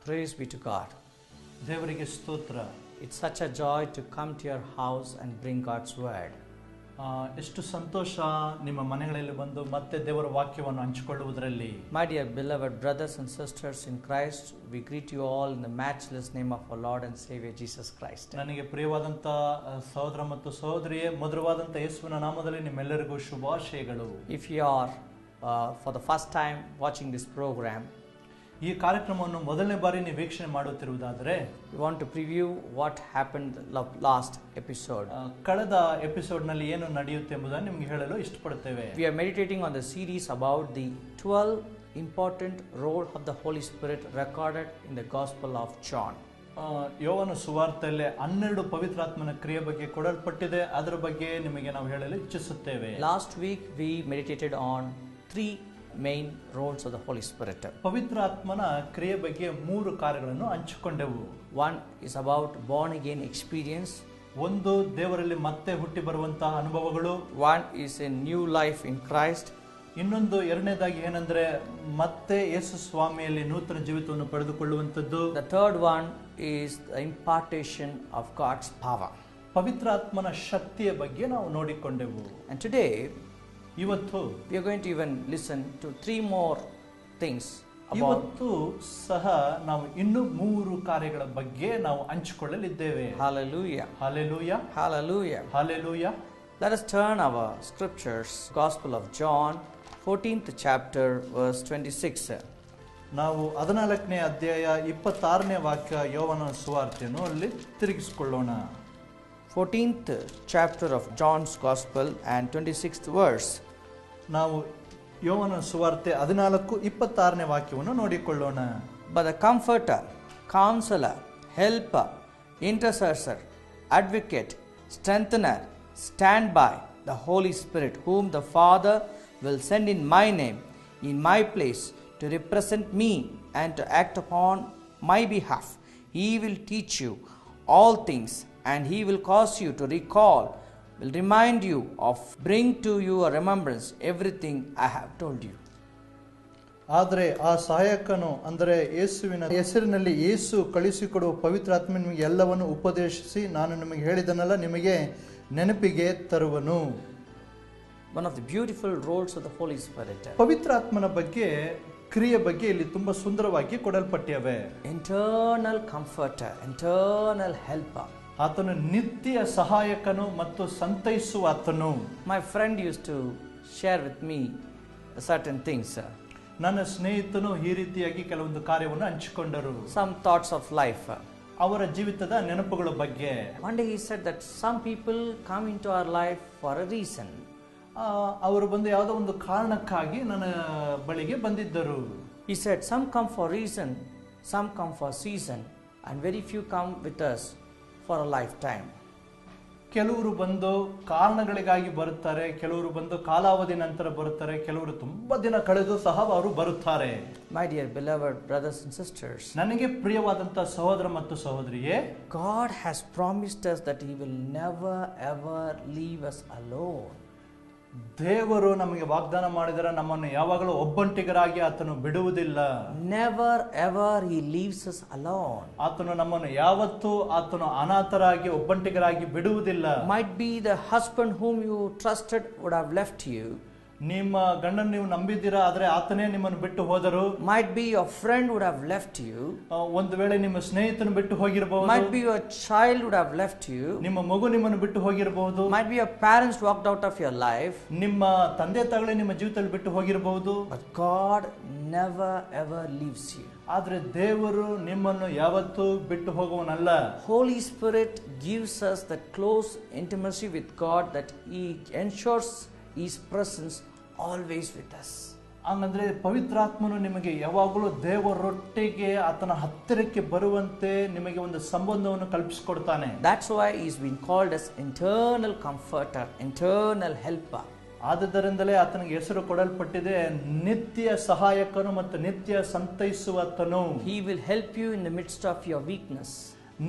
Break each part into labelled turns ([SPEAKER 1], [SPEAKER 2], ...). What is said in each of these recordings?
[SPEAKER 1] Praise be to God.
[SPEAKER 2] ದೇವರಿಗೆ ಸ್ತೋತ್ರ.
[SPEAKER 1] It's such a joy to come to your house and bring God's word.
[SPEAKER 2] ಎಷ್ಟು ಸಂತೋಷ ನಿಮ್ಮ ಮನೆಗಳಲ್ಲಿ ಬಂದು ಮತ್ತೆ ದೇವರ ವಾಕ್ಯವನ್ನು ಹಂಚಿಕೊಳ್ಳುವುದರಲ್ಲಿ.
[SPEAKER 1] My dear beloved brothers and sisters in Christ, we greet you all in the matchless name of our Lord and Savior Jesus Christ.
[SPEAKER 2] ನನಗೆ ಪ್ರಿಯವಾದಂತ ಸಹೋದರ ಮತ್ತು ಸಹೋದರಿಯೇ, ಮಧುರವಾದಂತ ಯೇಸುವಿನ ನಾಮದಲ್ಲಿ ನಿಮ್ಮೆಲ್ಲರಿಗೂ ಶುಭಾಶಯಗಳು.
[SPEAKER 1] If you are for the first time watching this program,
[SPEAKER 2] ಈ ಕಾರ್ಯಕ್ರಮವನ್ನು ಮೊದಲನೇ ಬಾರಿ ನೀವು ವೀಕ್ಷಣೆ ಮಾಡುತ್ತಿರುವುದಾದರೆ,
[SPEAKER 1] we want to preview what happened last episode.
[SPEAKER 2] ಕಳೆದ ಎಪಿಸೋಡ್ ನಲ್ಲಿ ಏನು ನಡೆಯುತ್ತೆ ಎಂಬುದನ್ನು ನಿಮಗೆ ಹೇಳಲು ಇಷ್ಟಪಡುತ್ತೇವೆ.
[SPEAKER 1] We are meditating on the series about the 12 important role of the Holy Spirit recorded in the Gospel of John.
[SPEAKER 2] ಯೋಹನ ಸುವಾರ್ತೆಯಲ್ಲಿ 12 ಪವಿತ್ರಾತ್ಮನ ಕ್ರಿಯೆ ಬಗ್ಗೆ ಕೊಡಲ್ಪಟ್ಟಿದೆ. ಅದರ ಬಗ್ಗೆ ನಿಮಗೆ ನಾವು ಹೇಳಲು ಇಚ್ಛಿಸುತ್ತೇವೆ.
[SPEAKER 1] Last week we meditated on 3 main roles of the Holy Spirit.
[SPEAKER 2] ಪವಿತ್ರಾತ್ಮನ ಕ್ರಿಯೆ ಬಗ್ಗೆ 3 ಕಾರ್ಯಗಳನ್ನು ಹಂಚಿಕೊಂಡೆವು.
[SPEAKER 1] One is about born again experience.
[SPEAKER 2] ಒಂದು, ದೇವರಲ್ಲಿ ಮತ್ತೆ ಹುಟ್ಟಿ ಬರುವಂತಹ ಅನುಭವಗಳು.
[SPEAKER 1] One is a new life in Christ.
[SPEAKER 2] ಇನ್ನೊಂದು, ಎರಡನೇದಾಗಿ ಏನಂದ್ರೆ ಮತ್ತೆ ಯೇಸು ಸ್ವಾಮಿಯಲ್ಲಿ ನೂತನ ಜೀವಿತವನ್ನು ಪಡೆದುಕೊಳ್ಳುವಂತದ್ದು.
[SPEAKER 1] The third one is the impartation of God's power.
[SPEAKER 2] ಪವಿತ್ರಾತ್ಮನ ಶಕ್ತಿಯ ಬಗ್ಗೆ ನಾವು ನೋಡಿಕೊಂಡೆವು.
[SPEAKER 1] And today
[SPEAKER 2] ಇವತ್ತು
[SPEAKER 1] we are going to even listen to 3 more things about.
[SPEAKER 2] ಇವತ್ತು ಸಹ ನಾವು ಇನ್ನು 3 ಕಾರ್ಯಗಳ ಬಗ್ಗೆ ನಾವು ಹಂಚಿಕೊಳ್ಳಲಿದ್ದೇವೆ.
[SPEAKER 1] Hallelujah.
[SPEAKER 2] Hallelujah.
[SPEAKER 1] Hallelujah.
[SPEAKER 2] Hallelujah.
[SPEAKER 1] Let us turn our scriptures, Gospel of John, 14th chapter, verse 26.
[SPEAKER 2] ನಾವು 14ನೇ ಅಧ್ಯಾಯ 26ನೇ ವಾಕ್ಯ ಯೋಹನ ಸುವಾರ್ತೆಯನ್ನು ಅಲ್ಲಿ ತಿರುಗಿಸಿಕೊಳ್ಳೋಣ.
[SPEAKER 1] 14th chapter of John's Gospel and 26th verse.
[SPEAKER 2] ನಾವು ಯೋಹನ ಸುವಾರ್ತೆ 14:26ನೇ ವಾಕ್ಯವನ್ನು ನೋಡಿಕೊಳ್ಳೋಣ.
[SPEAKER 1] But the Comforter, Counselor, Helper, Intercessor, Advocate, Strengthener, stand by, the Holy Spirit, whom the Father will send in my name, in my place, to represent me and to act upon my behalf. He will teach you all things, and he will cause you to recall, will remind you of, bring to your remembrance everything I have told you.
[SPEAKER 2] ಆದರೆ ಆ ಸಹಾಯಕನು ಅಂದರೆ ಯೇಸುವಿನ ಹೆಸರಿನಲ್ಲಿ ಯೇಸು ಕಳಿಸಿಕೊಡುವ ಪವಿತ್ರಾತ್ಮ ನಿಮಗೆ ಎಲ್ಲವನ್ನು ಉಪದೇಶಿಸಿ ನಾನು ನಿಮಗೆ ಹೇಳಿದನಲ್ಲ ನಿಮಗೆ ನೆನಪಿಗೆ ತರುವನು.
[SPEAKER 1] One of the beautiful roles of the Holy Spirit.
[SPEAKER 2] ಪವಿತ್ರಾತ್ಮನ ಬಗ್ಗೆ ಕ್ರಿಯೆ ಬಗ್ಗೆ ಇಲ್ಲಿ ತುಂಬಾ ಸುಂದರವಾಗಿ ಕೊಡಲ್ಪಟ್ಟಿವೆ.
[SPEAKER 1] Internal comforter, internal helper.
[SPEAKER 2] ಆತನು ನಿತ್ಯ ಸಹಾಯಕನು ಮತ್ತು ಸಂತೈಸುವ ಆತನು.
[SPEAKER 1] My friend used to share with me certain things.
[SPEAKER 2] ನನ್ನ ಸ್ನೇಹಿತನು ಈ ರೀತಿಯಾಗಿ ಕೆಲವೊಂದು ಕಾರ್ಯವನ್ನು ಹಂಚಿಕೊಂಡರು.
[SPEAKER 1] Some thoughts of life.
[SPEAKER 2] ಅವರ ಜೀವಿತದ ನೆನಪುಗಳ ಬಗ್ಗೆ.
[SPEAKER 1] One day he said that some people come into our life for a reason.
[SPEAKER 2] ಅವರು ಬಂದು ಯಾವುದೋ ಒಂದು ಕಾರಣಕ್ಕಾಗಿ ನನ್ನ ಬಳಿಗೆ ಬಂದಿದ್ದರು.
[SPEAKER 1] He said some come for reason, some come for season, and very few come with us for a lifetime.
[SPEAKER 2] ಕೆಲವರು ಬಂದು ಕಾರಣಗಳಿಗಾಗಿ ಬರುತ್ತಾರೆ, ಕೆಲವರು ಬಂದು ಕಾಲಾವಧಿ ನಂತರ ಬರುತ್ತಾರೆ, ಕೆಲವರು ತುಂಬಾ ದಿನ ಕಳೆದು ಸಹ ಅವರು ಬರುತ್ತಾರೆ.
[SPEAKER 1] My dear beloved brothers and sisters,
[SPEAKER 2] ನನಗೆ ಪ್ರಿಯವಾದಂತ ಸಹೋದರ ಮತ್ತು ಸಹೋದರಿಯೇ,
[SPEAKER 1] God has promised us that he will never ever leave us alone.
[SPEAKER 2] ದೇವರು ನಮಗೆ ವಾಗ್ದಾನ ಮಾಡಿದರೆ ನಮ್ಮನ್ನು ಯಾವಾಗಲೂ ಒಬ್ಬಂಟಿಗರಾಗಿ ಆತನು ಬಿಡುವುದಿಲ್ಲ.
[SPEAKER 1] Never ever he leaves us alone.
[SPEAKER 2] ಆತನು ನಮ್ಮನ್ನು ಯಾವತ್ತೂ ಆತನು ಅನಾಥರಾಗಿ ಒಬ್ಬಂಟಿಗರಾಗಿ ಬಿಡುವುದಿಲ್ಲ.
[SPEAKER 1] Might be the husband whom you trusted would have left you.
[SPEAKER 2] ನಿಮ್ಮ ಗಂಡನ ನೀವು ನಂಬಿದ್ದೀರಾ, ಆದ್ರೆ ಆತನೇ ನಿಮ್ಮನ್ನು ಬಿಟ್ಟು ಹೋದರು.
[SPEAKER 1] Might be your friend would have left you.
[SPEAKER 2] ಒಂದು ವೇಳೆ ನಿಮ್ಮ ಸ್ನೇಹಿತನು ಬಿಟ್ಟು ಹೋಗಿರಬಹುದು.
[SPEAKER 1] Might be your child would have left you.
[SPEAKER 2] ನಿಮ್ಮ ಮಗು ನಿಮ್ಮನ್ನು ಬಿಟ್ಟು ಹೋಗಿರಬಹುದು.
[SPEAKER 1] Might be your parents walked out of your life.
[SPEAKER 2] ನಿಮ್ಮ ತಂದೆ ತಾಯಿಗಳೇ ನಿಮ್ಮ ಜೀವಿತದಲ್ಲಿ ಬಿಟ್ಟು ಹೋಗಿರಬಹುದು.
[SPEAKER 1] But God never ever leaves you.
[SPEAKER 2] ಆದ್ರೆ ದೇವರು ನಿಮ್ಮನ್ನು ಯಾವತ್ತೂ ಬಿಟ್ಟು ಹೋಗುವನಲ್ಲ.
[SPEAKER 1] Holy Spirit gives us that close intimacy with God that he ensures his presence always with us.
[SPEAKER 2] ಹಂಗಂದ್ರೆ ಪವಿತ್ರಾತ್ಮನು ನಿಮಗೆ ಯಾವಾಗಲೂ ದೇವರೊಟ್ಟಿಗೆ ಆತನ ಹತ್ತಿರಕ್ಕೆ ಬರುವಂತೆ ನಿಮಗೆ ಒಂದು ಸಂಬಂಧವನ್ನು ಕಲ್ಪಿಸಿಕೊಡ್ತಾನೆ.
[SPEAKER 1] That's why he's been called as internal comforter, internal helper.
[SPEAKER 2] ಆದ್ದರಿಂದಲೇ ಆತನಿಗೆ ಹೆಸರು ಕೊಡಲ್ಪಟ್ಟಿದೆ ನಿತ್ಯ ಸಹಾಯಕನು ಮತ್ತು ನಿತ್ಯ ಸಂತೈಸುವತನು.
[SPEAKER 1] He will help you in the midst of your weakness.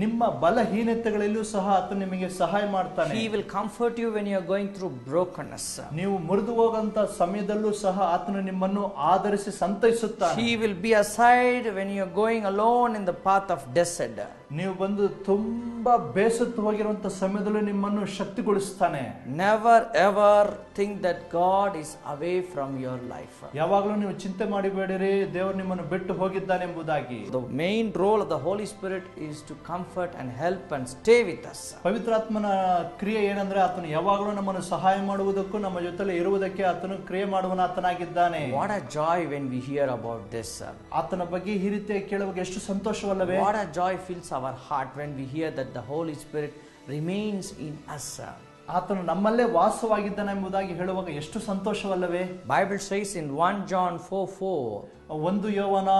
[SPEAKER 2] ನಿಮ್ಮ ಬಲಹೀನತೆಗಳಲ್ಲೂ ಸಹ ಆತನು ನಿಮಗೆ ಸಹಾಯ ಮಾಡ್ತಾನೆ.
[SPEAKER 1] He will comfort you when you are going through brokenness.
[SPEAKER 2] ನೀವು ಮುರಿದು ಹೋಗಂತ ಸಮಯದಲ್ಲೂ ಸಹ ಆತನು ನಿಮ್ಮನ್ನು ಆದರಿಸಿ ಸಂತೈಸುತ್ತಾನೆ.
[SPEAKER 1] He will be aside when you are going alone in the path of desert.
[SPEAKER 2] ನೀವು ಬಂದು ತುಂಬಾ ಬೇಸತ್ತು ಹೋಗಿರುವಂತ ಸಮಯದಲ್ಲೂ ನಿಮ್ಮನ್ನು ಶಕ್ತಿಗೊಳಿಸ್ತಾನೆ.
[SPEAKER 1] Never ever think that God is away from your life.
[SPEAKER 2] ಯಾವಾಗಲೂ ನೀವು ಚಿಂತೆ ಮಾಡಬೇಡಿರಿ ದೇವರು ನಿಮ್ಮನ್ನು ಬಿಟ್ಟು ಹೋಗಿದ್ದಾನೆ ಎಂಬುದಾಗಿ.
[SPEAKER 1] The main role of the Holy Spirit is to comfort and help and stay with us.
[SPEAKER 2] ಪವಿತ್ರಾತ್ಮನ ಕ್ರಿಯೆ ಏನಂದ್ರೆ ಆತನು ಯಾವಾಗಲೂ ನಮ್ಮನ್ನು ಸಹಾಯ ಮಾಡುವುದಕ್ಕೂ ನಮ್ಮ ಜೊತೆಲಿ ಇರುವುದಕ್ಕೆ ಆತನು ಕ್ರಿಯೆ ಮಾಡುವನ ಆತನಾಗಿದ್ದಾನೆ.
[SPEAKER 1] What a joy when we hear about this.
[SPEAKER 2] ಆತನ ಬಗ್ಗೆ ಈ ರೀತಿಯಾಗಿ ಕೇಳುವಾಗ ಎಷ್ಟು ಸಂತೋಷವಲ್ಲವೇ?
[SPEAKER 1] What a joy fills our heart when we hear that the Holy Spirit remains in us.
[SPEAKER 2] ಆತನು ನಮ್ಮಲ್ಲೇ ವಾಸವಾಗಿದ್ದಾನೆ ಎಂಬುದಾಗಿ ಹೇಳುವಾಗ ಎಷ್ಟು ಸಂತೋಷವಲ್ಲವೇ?
[SPEAKER 1] Bible says in 1 John 4:4,
[SPEAKER 2] 1 ಯೋವನ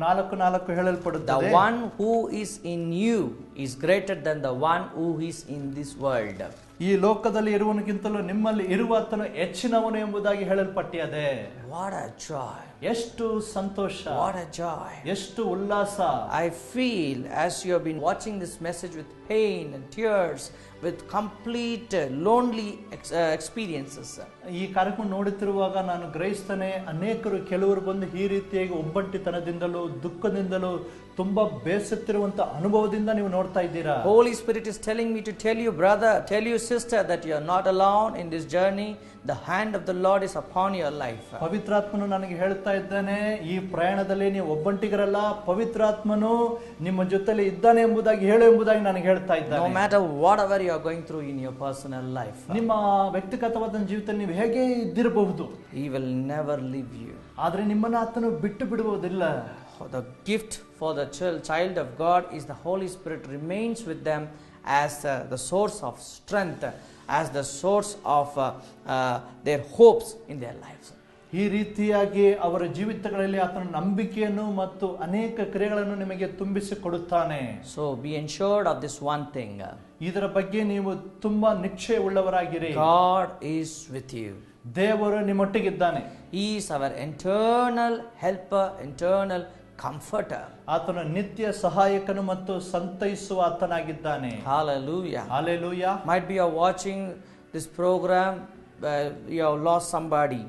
[SPEAKER 2] 4:4 ಹೇಳಲ್ಪಡುತ್ತದೆ,
[SPEAKER 1] the one who is in you is greater than the one who is in this world.
[SPEAKER 2] ಈ ಲೋಕದಲ್ಲಿ ಇರುವವನಿಗಿಂತಲೂ ನಿಮ್ಮಲ್ಲಿ ಇರುವಾತನು ಹೆಚ್ಚಿನವನು ಎಂಬುದಾಗಿ ಹೇಳಲ್ಪಟ್ಟಿದೆ.
[SPEAKER 1] What a joy!
[SPEAKER 2] ಎಷ್ಟು ಸಂತೋಷ!
[SPEAKER 1] What a joy!
[SPEAKER 2] ಎಷ್ಟು ಉಲ್ಲಾಸ!
[SPEAKER 1] I feel as you have been watching this message with pain and tears, with complete lonely experiences.
[SPEAKER 2] ಈ ಕಾರ್ಯಕ್ರಮ ನೋಡುತ್ತಿರುವಾಗ ನಾನು ಗ್ರಹಿಸ್ತೇನೆ, ಅನೇಕರು ಕೆಲವರು ಬಂದು ಈ ರೀತಿಯಾಗಿ ಒಬ್ಬಂಟಿತನದಿಂದಲೂ ದುಃಖದಿಂದಲೂ ತುಂಬಾ ಬೇಸತ್ತಿರುವಂತ ಅನುಭವದಿಂದ ನೀವು ನೋಡ್ತಾ ಇದ್ದೀರಾ.
[SPEAKER 1] Holy Spirit is telling me to tell you, brother, tell you sister, that you are not alone in this journey. The hand of the Lord is upon your life.
[SPEAKER 2] ಪವಿತ್ರಾತ್ಮನು ನನಗೆ ಹೇಳ್ತಾ ಇದ್ದಾನೆ, ಈ ಪ್ರಯಾಣದಲ್ಲಿ ನೀವು ಒಬ್ಬಂಟಿಗರಲ್ಲ, ಪವಿತ್ರಾತ್ಮನು ನಿಮ್ಮ ಜೊತೆಲಿ ಇದ್ದಾನೆ ಎಂಬುದಾಗಿ ಹೇಳು ಎಂಬುದಾಗಿ ನನಗೆ ಹೇಳ್ತಾ ಇದ್ದಾನೆ.
[SPEAKER 1] No matter whatever you are going through in your personal life,
[SPEAKER 2] ನಿಮ್ಮ ವ್ಯಕ್ತಿಗತವಾದ ಜೀವಿತದಲ್ಲಿ ನೀವು ಹೇಗೆ ಇದ್ದಿರಬಹುದು,
[SPEAKER 1] He will never leave you.
[SPEAKER 2] ಆದ್ರೆ ನಿಮ್ಮನ್ನ ಆತನು ಬಿಟ್ಟು ಬಿಡುವುದಿಲ್ಲ.
[SPEAKER 1] The gift for the child of God is the Holy Spirit remains with them as the source of strength, as the source of their hopes in their lives.
[SPEAKER 2] ಈ ರೀತಿಯಾಗಿ ಅವರ ಜೀವಿತಗಳಲ್ಲಿ ಆತನ ನಂಬಿಕೆಯನ್ನು ಮತ್ತು ಅನೇಕ ಕ್ರಿಯೆಗಳನ್ನು ನಿಮಗೆ ತುಂಬಿಸಿ ಕೊಡುತ್ತಾನೆ.
[SPEAKER 1] So be ensured of this one thing.
[SPEAKER 2] ಇದರ ಬಗ್ಗೆ ನೀವು ತುಂಬಾ ನಿಶ್ಚಯ ಉಳ್ಳವರಾಗಿರಿ.
[SPEAKER 1] God is with you.
[SPEAKER 2] ದೇವರು ನಿಮ್ಮೊಟ್ಟಿಗಿದ್ದಾನೆ.
[SPEAKER 1] He is our eternal helper, eternal comforter.
[SPEAKER 2] ಆತನ ನಿತ್ಯ ಸಹಾಯಕನು ಮತ್ತು ಸಂತೈಸುವ ಆತನಾಗಿದ್ದಾನೆ.
[SPEAKER 1] Hallelujah.
[SPEAKER 2] Hallelujah.
[SPEAKER 1] Might be you are watching this program, you have lost somebody.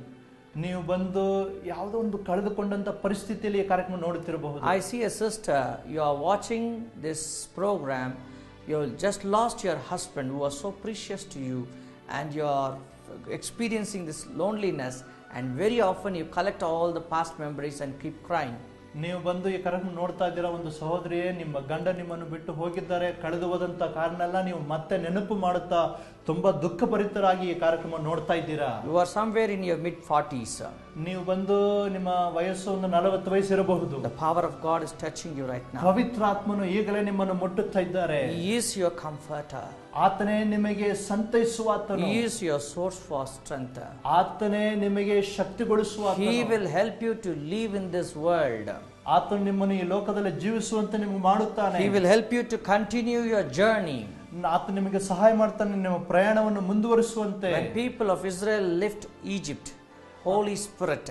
[SPEAKER 2] ನೀವು ಬಂದು ಯಾವುದೋ ಒಂದು ಕಳೆದುಕೊಂಡಂತ ಪರಿಸ್ಥಿತಿಯಲ್ಲಿ ಈ ಕಾರ್ಯಕ್ರಮ ನೋಡುತ್ತಿರಬಹುದು.
[SPEAKER 1] I see a sister, you are watching this program, you just lost your husband who was so precious to you, and you are experiencing this loneliness, and very often you collect all the past memories and keep crying.
[SPEAKER 2] ನೀವು ಬಂದು ಈ ಕಾರ್ಯಕ್ರಮ ನೋಡ್ತಾ ಇದ್ದೀರಾ, ಒಂದು ಸಹೋದರಿಯೇ, ನಿಮ್ಮ ಗಂಡ ನಿಮ್ಮನ್ನು ಬಿಟ್ಟು ಹೋಗಿದ್ದಾರೆ, ಕಳೆದು ಹೋದಂತ ಕಾರಣ ಎಲ್ಲ ನೀವು ಮತ್ತೆ ನೆನಪು ಮಾಡುತ್ತಾ ತುಂಬಾ ದುಃಖಭರಿತರಾಗಿ ಈ ಕಾರ್ಯಕ್ರಮ ನೋಡ್ತಾ ಇದ್ದೀರಾ.
[SPEAKER 1] You are somewhere in your mid-40s.
[SPEAKER 2] ನೀವು ಬಂದು ನಿಮ್ಮ ವಯಸ್ಸು ಒಂದು 40 ವಯಸ್ಸು ಇರಬಹುದು.
[SPEAKER 1] The power of God is touching you right now.
[SPEAKER 2] ಪವಿತ್ರಾತ್ಮನು ಈಗಲೇ ನಿಮ್ಮನ್ನು ಮುಟ್ಟುತ್ತಾ ಇದ್ದಾರೆ.
[SPEAKER 1] He is your comforter.
[SPEAKER 2] ಆತನೇ ನಿಮಗೆ ಸಂತೈಸುವಾತನು.
[SPEAKER 1] He is your source for strength.
[SPEAKER 2] ಆತನೇ ನಿಮಗೆ ಶಕ್ತಿಗೊಳಿಸುವಾತನು.
[SPEAKER 1] He will help you to live in this world.
[SPEAKER 2] ಆತನು ನಿಮ್ಮನ್ನು ಈ ಲೋಕದಲ್ಲಿ ಜೀವಿಸುವಂತೆ ನಿಮಗೆ ಮಾಡುತ್ತಾನೆ.
[SPEAKER 1] He will help you to continue your journey.
[SPEAKER 2] ಆತ ನಿಮಗೆ ಸಹಾಯ ಮಾಡ್ತಾನೆ ನಿಮ್ಮ ಪ್ರಯಾಣವನ್ನು ಮುಂದುವರಿಸುವಂತೆ.
[SPEAKER 1] When people of Israel left Egypt, Holy Spirit,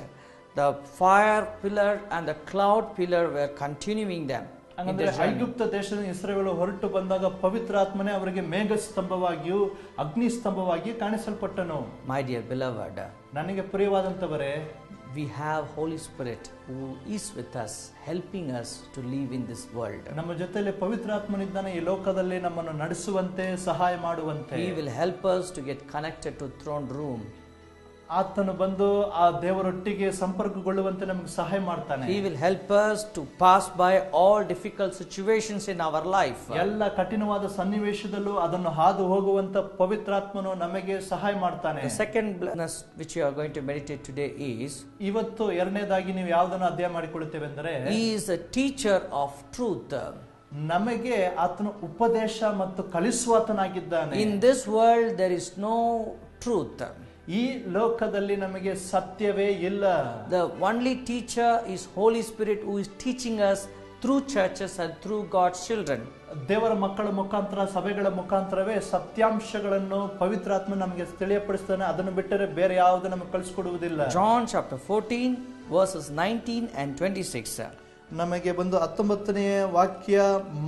[SPEAKER 1] the fire pillar and the cloud pillar were continuing them.
[SPEAKER 2] ಹಾಗಂದ್ರೆ ಐಗುಪ್ತ ದೇಶದ ಇಸ್ರಾಯೇಲರು ಹೊರಟು ಬಂದಾಗ ಪವಿತ್ರಾತ್ಮನೇ ಅವರಿಗೆ ಮೇಘ ಸ್ತಂಭವಾಗಿಯೂ ಅಗ್ನಿ ಸ್ತಂಭವಾಗಿ ಕಾಣಿಸಲ್ಪಟ್ಟನು.
[SPEAKER 1] My dear beloved,
[SPEAKER 2] ನನಗೆ ಪ್ರಿಯವಾದಂತವರೇ,
[SPEAKER 1] we have Holy Spirit who is with us, helping us to live in this world.
[SPEAKER 2] ನಮ್ಮ ಜೊತೆಯಲ್ಲಿ ಪವಿತ್ರಾತ್ಮನಿದ್ದಾನೆ, ಈ ಲೋಕದಲ್ಲಿ ನಮ್ಮನ್ನು ನಡೆಸುವಂತೆ ಸಹಾಯ ಮಾಡುವಂತೆ.
[SPEAKER 1] He will help us to get connected to throne room.
[SPEAKER 2] ಆತನು ಬಂದು ಆ ದೇವರೊಟ್ಟಿಗೆ ಸಂಪರ್ಕಗೊಳ್ಳುವಂತೆ ನಮಗೆ ಸಹಾಯ ಮಾಡ್ತಾನೆ.
[SPEAKER 1] He will help us to pass by all difficult situations in our life.
[SPEAKER 2] ಎಲ್ಲ ಕಠಿಣವಾದ ಸನ್ನಿವೇಶದಲ್ಲೂ ಅದನ್ನು ಹಾದು ಹೋಗುವಂತ ಪವಿತ್ರಾತ್ಮನು ನಮಗೆ ಸಹಾಯ ಮಾಡ್ತಾನೆ.
[SPEAKER 1] The second blessing which you are going to meditate today is,
[SPEAKER 2] ಇವತ್ತು ಎರಡನೇದಾಗಿ ನೀವು ಯಾವುದನ್ನು ಅಧ್ಯಯನ ಮಾಡಿಕೊಳ್ಳುತ್ತೇವೆ ಅಂದರೆ,
[SPEAKER 1] He is a teacher of truth.
[SPEAKER 2] ನಮಗೆ ಆತನು ಉಪದೇಶ ಮತ್ತು ಕಲಿಸುವಾತನಾಗಿದ್ದಾನೆ.
[SPEAKER 1] In this world there is no truth.
[SPEAKER 2] ಈ ಲೋಕದಲ್ಲಿ ನಮಗೆ ಸತ್ಯವೇ ಇಲ್ಲ.
[SPEAKER 1] The only teacher is Holy Spirit, who is teaching us through churches and through God's children.
[SPEAKER 2] ದೇವರ ಮಕ್ಕಳ ಮುಖಾಂತರ, ಸಭೆಗಳ ಮುಖಾಂತರವೇ ಸತ್ಯಾಂಶಗಳನ್ನು ಪವಿತ್ರಾತ್ಮ ನಮಗೆ ತಿಳಿಯಪಡಿಸ್ತಾನೆ. ಅದನ್ನು ಬಿಟ್ಟರೆ ಬೇರೆ ಯಾವುದು ನಮಗೆ ಕಲಿಸಿಕೊಡುವುದಿಲ್ಲ.
[SPEAKER 1] John chapter 14 verses 19 and 26.
[SPEAKER 2] ನಮಗೆ ಬಂದು 19ನೇ ವಾಕ್ಯ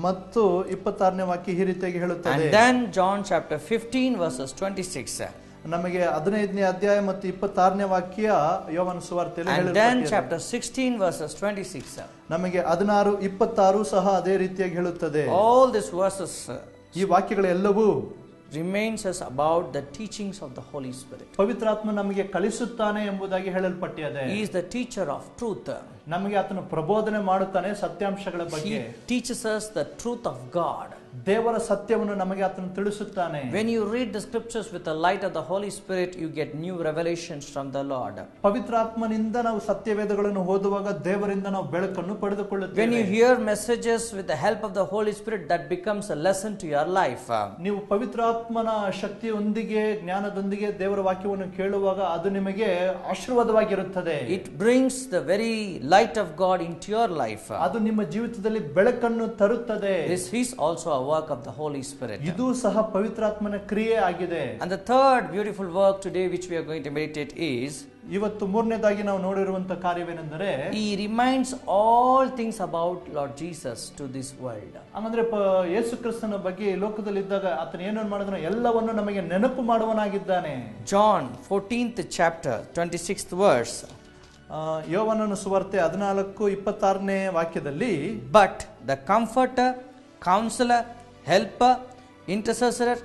[SPEAKER 2] ಮತ್ತು 26ನೇ ವಾಕ್ಯ ಈ ರೀತಿಯಾಗಿ ಹೇಳುತ್ತದೆ.
[SPEAKER 1] And then John chapter 15 verses 26.
[SPEAKER 2] ನಮಗೆ 15ನೇ ಅಧ್ಯಾಯ ಮತ್ತು 26ನೇ ವಾಕ್ಯ ಯೋಹಾನ ಸುವಾರ್ತೆಯಲ್ಲಿ
[SPEAKER 1] And then chapter 16 verses 26.
[SPEAKER 2] ನಮಗೆ 16, 26 ಸಹ ಅದೇ ರೀತಿಯಾಗಿ ಹೇಳುತ್ತದೆ.
[SPEAKER 1] All these verses
[SPEAKER 2] ಈ ವಾಕ್ಯಗಳೆಲ್ಲವೂ
[SPEAKER 1] remains us about the teachings of the Holy Spirit.
[SPEAKER 2] ಪವಿತ್ರಾತ್ಮ ನಮಗೆ ಕಲಿಸುತ್ತಾನೆ ಎಂಬುದಾಗಿ ಹೇಳಲ್ಪಟ್ಟಿದೆ.
[SPEAKER 1] He is the teacher of truth.
[SPEAKER 2] ನಮಗೆ ಆತನು ಪ್ರಬೋಧನೆ ಮಾಡುತ್ತಾನೆ ಸತ್ಯಾಂಶಗಳ ಬಗ್ಗೆ.
[SPEAKER 1] He teaches us the truth of God.
[SPEAKER 2] ದೇವರ ಸತ್ಯವನ್ನು ನಮಗೆ ಆತನು ತಿಳಿಸುತ್ತಾನೆ.
[SPEAKER 1] When you read the scriptures with the light of the Holy Spirit, you get new revelations from the Lord.
[SPEAKER 2] ಪವಿತ್ರಾತ್ಮನಿಂದ ನಾವು ಸತ್ಯವೇದಗಳನ್ನು ಓದುವಾಗ ದೇವರಿಂದ ನಾವು ಬೆಳಕನ್ನು ಪಡೆದುಕೊಳ್ಳುತ್ತೇವೆ.
[SPEAKER 1] When you hear messages with the help of the Holy Spirit, that becomes a lesson to your life.
[SPEAKER 2] ನೀವು ಪವಿತ್ರಾತ್ಮನ ಶಕ್ತಿಯೊಂದಿಗೆ ಜ್ಞಾನದೊಂದಿಗೆ ದೇವರ ವಾಕ್ಯವನ್ನು ಕೇಳುವಾಗ ಅದು ನಿಮಗೆ ಆಶೀರ್ವಾದವಾಗಿರುತ್ತದೆ.
[SPEAKER 1] It brings the very light of God into your life.
[SPEAKER 2] ಅದು ನಿಮ್ಮ ಜೀವಿತದಲ್ಲಿ ಬೆಳಕನ್ನು ತರುತ್ತದೆ.
[SPEAKER 1] This is also a work of the Holy Spirit.
[SPEAKER 2] ಇದು ಸಹ ಪವಿತ್ರಾತ್ಮನ ಕ್ರಿಯೆ ಆಗಿದೆ.
[SPEAKER 1] And the third beautiful work today which we are going to meditate is,
[SPEAKER 2] ಇವತ್ತು ಮೂರನೇದಾಗಿ ನಾವು ನೋಡಿರುವಂತ ಕಾರ್ಯವೇನೆಂದರೆ,
[SPEAKER 1] He reminds all things about Lord Jesus to this world.
[SPEAKER 2] ಅಂದ್ರೆ ಯೇಸು ಕ್ರಿಸ್ತನ ಬಗ್ಗೆ ಈ ಲೋಕದಲ್ಲಿ ಇದ್ದಾಗ ಆತನ ಏನೇನು ಮಾಡಿದನೋ ಎಲ್ಲವನ್ನು ನಮಗೆ ನೆನಪು ಮಾಡುವನಾಗಿದ್ದಾನೆ.
[SPEAKER 1] John 14th chapter 26th verse.
[SPEAKER 2] ಯೋಹಾನನ ಸುವಾರ್ತೆ 14:26ನೇ ವಾಕ್ಯದಲ್ಲಿ,
[SPEAKER 1] But the Comforter, Counselor, Helper, Intercessor,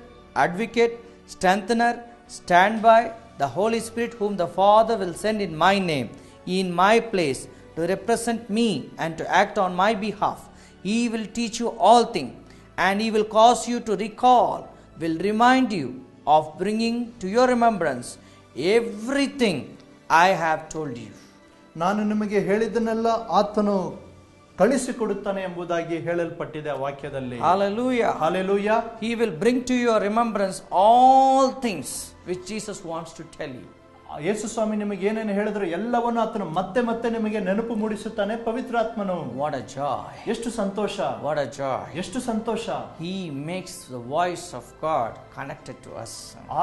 [SPEAKER 1] Advocate, Strengthener, Standby, the Holy Spirit whom the Father will send in my name, in my place, to represent me and to act on my behalf. He will teach you all things, and He will cause you to recall, will remind you of bringing to your remembrance everything I have told you.
[SPEAKER 2] ನಾನು ನಿಮಗೆ ಹೇಳಿದ್ದನ್ನೆಲ್ಲ ಆತನು ಕಳಿಸಿಕೊಡುತ್ತಾನೆ ಎಂಬುದಾಗಿ ಹೇಳಲ್ಪಟ್ಟಿದೆ ಆ ವಾಕ್ಯದಲ್ಲಿ.
[SPEAKER 1] Hallelujah.
[SPEAKER 2] Hallelujah.
[SPEAKER 1] He will bring to your remembrance all things which Jesus wants to tell you.
[SPEAKER 2] ಯೇಸು ಸ್ವಾಮಿ ನಿಮಗೆ ಏನೇನು ಹೇಳಿದ್ರು ಎಲ್ಲವನ್ನು ಆತನು ಮತ್ತೆ ಮತ್ತೆ ನಿಮಗೆ ನೆನಪು ಮೂಡಿಸುತ್ತಾನೆ ಪವಿತ್ರಾತ್ಮನು.
[SPEAKER 1] What a joy.
[SPEAKER 2] ಎಷ್ಟು ಸಂತೋಷ.
[SPEAKER 1] What a joy.
[SPEAKER 2] ಎಷ್ಟು ಸಂತೋಷ.
[SPEAKER 1] He makes the voice of God connected to us.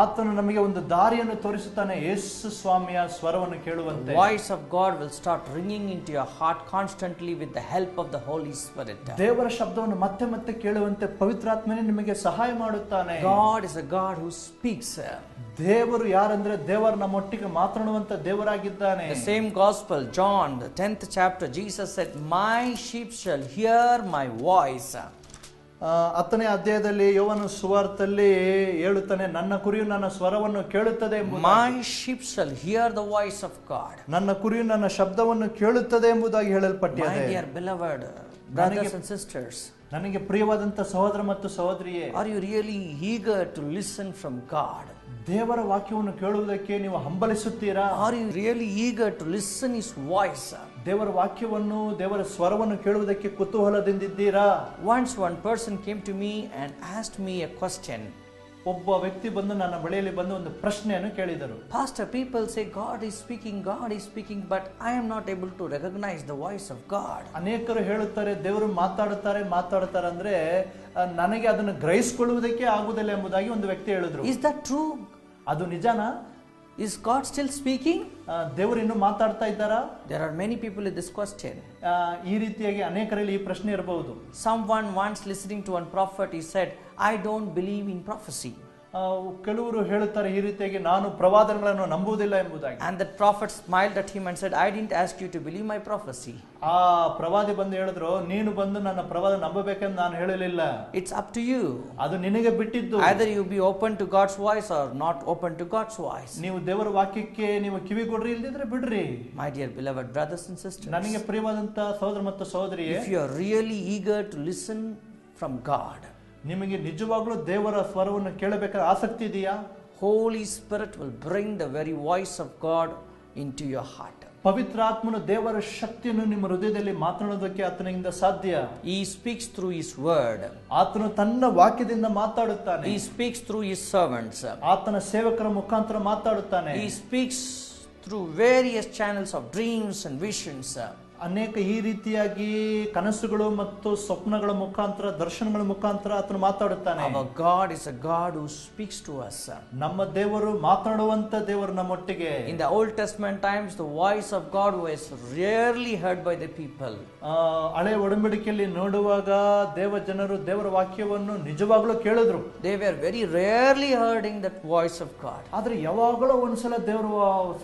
[SPEAKER 2] ಆತನು ನಮಗೆ ಒಂದು ದಾರಿಯನ್ನು ತೋರಿಸುತ್ತಾನೆ ಯೇಸು ಸ್ವಾಮಿಯ ಸ್ವರವನ್ನು ಕೇಳುವಂತೆ.
[SPEAKER 1] The voice of God will start ringing into your heart constantly with the help of the Holy Spirit.
[SPEAKER 2] ದೇವರ ಶಬ್ದವನ್ನು ಮತ್ತೆ ಮತ್ತೆ ಕೇಳುವಂತೆ ಪವಿತ್ರಾತ್ಮನೇ ನಿಮಗೆ ಸಹಾಯ ಮಾಡುತ್ತಾನೆ.
[SPEAKER 1] God is a God who speaks.
[SPEAKER 2] ದೇವರು ಯಾರಂದ್ರೆ ದೇವರು ನಮ್ಮೊಟ್ಟಿಗೆ ಮಾತನಾಡುವಂತ ದೇವರಾಗಿದ್ದಾನೆ.
[SPEAKER 1] The same gospel, John the 10th chapter, Jesus said, my sheep shall hear my voice.
[SPEAKER 2] 10ನೇ ಅಧ್ಯಾಯದಲ್ಲಿ ಯೋಹಾನ ಸುವಾರ್ತೆಯಲ್ಲಿ ಹೇಳುತ್ತಾನೆ, ನನ್ನ ಕುರಿಯು ನನ್ನ ಸ್ವರವನ್ನು ಕೇಳುತ್ತದೆ ಎಂಬುದಾಗಿ.
[SPEAKER 1] My sheep shall hear the voice of God.
[SPEAKER 2] ನನ್ನ ಕುರಿಯು ನನ್ನ ಶಬ್ದವನ್ನು ಕೇಳುತ್ತದೆ ಎಂಬುದಾಗಿ ಹೇಳಲ್ಪಟ್ಟಿದೆ.
[SPEAKER 1] My dear beloved brothers and sisters,
[SPEAKER 2] ನನಗೆ ಪ್ರಿಯವಾದಂತ ಸಹೋದರ ಮತ್ತು ಸಹೋದರಿಯೇ,
[SPEAKER 1] are you really eager to listen from God?
[SPEAKER 2] ದೇವರ ವಾಕ್ಯವನ್ನು ಕೇಳುವುದಕ್ಕೆ ನೀವು ಹಂಬಲಿಸುತ್ತೀರಾ?
[SPEAKER 1] Are you really eager to listen His voice?
[SPEAKER 2] ದೇವರ ವಾಕ್ಯವನ್ನು ದೇವರ ಸ್ವರವನ್ನು ಕೇಳುವುದಕ್ಕೆ ಕುತೂಹಲದಿಂದಿದ್ದೀರಾ?
[SPEAKER 1] Once one person came to me and asked me a question.
[SPEAKER 2] ಒಬ್ಬ ವ್ಯಕ್ತಿ ಬಂದು ನನ್ನ ಬಳಿಯಲ್ಲಿ ಬಂದು ಒಂದು ಪ್ರಶ್ನೆಯನ್ನು ಕೇಳಿದರು.
[SPEAKER 1] Pastor, people say God is speaking, but I am not able to recognize the voice of God.
[SPEAKER 2] ಅನೇಕರು ಹೇಳುತ್ತಾರೆ ದೇವರು ಮಾತಾಡುತ್ತಾರೆ ಅಂದ್ರೆ ನನಗೆ ಅದನ್ನು ಗ್ರಹಿಸಿಕೊಳ್ಳುವುದಕ್ಕೆ ಆಗುವುದಿಲ್ಲ ಎಂಬುದಾಗಿ ಒಂದು ವ್ಯಕ್ತಿ ಹೇಳಿದ್ರು.
[SPEAKER 1] Is that true?
[SPEAKER 2] ಅದು ನಿಜನಾ?
[SPEAKER 1] Is God still speaking?
[SPEAKER 2] ದೇವರು ಇನ್ನು ಮಾತಾಡ್ತಾ ಇದ್ದಾರಾ?
[SPEAKER 1] There are many people in this question.
[SPEAKER 2] ಈ ರೀತಿಯಾಗಿ ಅನೇಕರಲ್ಲಿ ಈ ಪ್ರಶ್ನೆ ಇರಬಹುದು.
[SPEAKER 1] Someone once listening to one prophet, he said, I don't believe in prophecy.
[SPEAKER 2] ಕೆಲವರು ಹೇಳುತ್ತಾರೆ ಈ ರೀತಿಯಾಗಿ ನಾನು ಪ್ರವಾದನೆಗಳನ್ನು ನಂಬುವುದಿಲ್ಲ ಎಂಬುದಾಗಿ.
[SPEAKER 1] And the prophet smiled at him and said, I didn't ask you to believe my prophecy.
[SPEAKER 2] ಆ ಪ್ರವಾದಿ ಬಂದು ಹೇಳಿದ್ರು, ನೀನು ಬಂದು ನನ್ನ ಪ್ರವಾದ ನಂಬಬೇಕೆಂದು ನಾನು ಹೇಳಲಿಲ್ಲ.
[SPEAKER 1] It's up to you.
[SPEAKER 2] ಅದು ನಿನಗೆ ಬಿಟ್ಟಿದ್ದು.
[SPEAKER 1] Either you be open to God's voice or not open to God's voice.
[SPEAKER 2] ನೀವು ದೇವರ ವಾಕ್ಯಕ್ಕೆ ನೀವು ಕಿವಿಗೊಡ್ರಿ, ಇಲ್ಲದಿದ್ರೆ ಬಿಡ್ರಿ.
[SPEAKER 1] My dear beloved brothers and sisters,
[SPEAKER 2] ನನಗೆ ಪ್ರಿಯವಾದಂತ ಸಹೋದರ ಮತ್ತು ಸಹೋದರಿಯೇ,
[SPEAKER 1] if you are really eager to listen from God,
[SPEAKER 2] ನಿಮಗೆ ನಿಜವಾಗ್ಲೂ ದೇವರ ಸ್ವರವನ್ನು ಕೇಳಬೇಕಾದ ಆಸಕ್ತಿ ಇದೆಯಾ?
[SPEAKER 1] Holy Spirit will bring the very voice of God into your heart.
[SPEAKER 2] ಪವಿತ್ರಾತ್ಮನು ದೇವರ ಶಕ್ತಿಯನ್ನು ನಿಮ್ಮ ಹೃದಯದಲ್ಲಿ ಮಾತನಾಡೋದಕ್ಕೆ ಆತನಿಂದ ಸಾಧ್ಯ.
[SPEAKER 1] He speaks through His word.
[SPEAKER 2] ಆತನು ತನ್ನ ವಾಕ್ಯದಿಂದ ಮಾತಾಡುತ್ತಾನೆ.
[SPEAKER 1] He speaks through His servants.
[SPEAKER 2] ಆತನ ಸೇವಕರ ಮುಖಾಂತರ ಮಾತಾಡುತ್ತಾನೆ.
[SPEAKER 1] He speaks through various channels of dreams and visions.
[SPEAKER 2] ಅನೇಕ ಈ ರೀತಿಯಾಗಿ ಕನಸುಗಳು ಮತ್ತು ಸ್ವಪ್ನಗಳ ಮುಖಾಂತರ ದರ್ಶನಗಳ ಮುಖಾಂತರ ಆತನು ಮಾತಾಡುತ್ತಾನೆ.
[SPEAKER 1] Our God is a God who speaks to us.
[SPEAKER 2] ನಮ್ಮ ದೇವರು ಮಾತನಾಡುವಂತ ದೇವರು ನಮ್ಮೊಟ್ಟಿಗೆ.
[SPEAKER 1] In the Old Testament times, the voice of God was rarely heard by the people.
[SPEAKER 2] ಹಳೆ ಒಡಂಬಡಿಕೆಯಲ್ಲಿ ನೋಡುವಾಗ ದೇವ ಜನರು ದೇವರ ವಾಕ್ಯವನ್ನು ನಿಜವಾಗ್ಲೂ ಕೇಳಿದ್ರು.
[SPEAKER 1] They were very rarely hearing that voice of God.
[SPEAKER 2] ಆದ್ರೆ ಯಾವಾಗಲೂ ಒಂದ್ಸಲ ದೇವರ